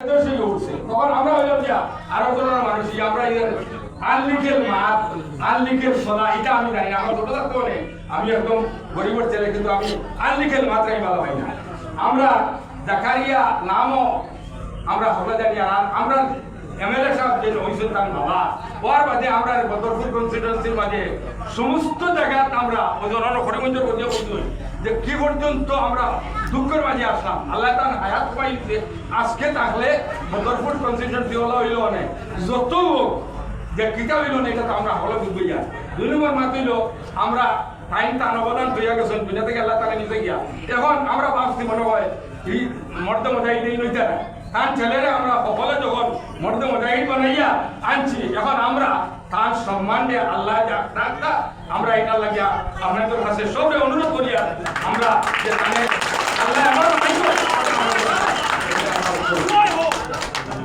তখন আমরা হইলাম যে আরো জনের মানুষ আমরা আনলিগেল মাছ আনলিগেল সোনা এটা আমি জানি আমার ছোট থাকতেও নেই আমি একদম গরিবের ছেলে কিন্তু আমি আনলিগেল মাত্রাই ভালো হয় না আমরা জাকারিয়া নামও আমরা হলে জানি আর আমরা এমএলএ সাহেব যে হয়েছেন তার বাবা ওর বাদে আমরা বদরপুর কনস্টিটুয়েন্সির মাঝে সমস্ত জায়গায় আমরা হরিমঞ্জের মধ্যে বলতে যে কি পর্যন্ত আমরা দুঃখের মাঝে আসলাম আল্লাহ তার হায়াত পাইছে আজকে থাকলে বদরপুর কনস্টিটুয়েন্সি হলো হইল অনেক যত লোক যে কিতা হইল না এটা তো আমরা হলো বুঝবো যা 2 নম্বর মাত হইল আমরা টাইম তার অবদান হইয়া গেছেন দুনিয়া থেকে আল্লাহ তাকে নিতে গিয়া এখন আমরা ভাবছি মনে হয় এই মর্দে মজাহিদ এই নইতে না তার ছেলেরা আমরা সকলে যখন মর্দে মজাহিদ বানাইয়া আনছি এখন আমরা তার সম্মান দিয়ে আল্লাহ ডাক্তার আমরা এটা লাগিয়া আপনাদের কাছে সবরে অনুরোধ করিয়া আমরা যে আল্লাহ আমার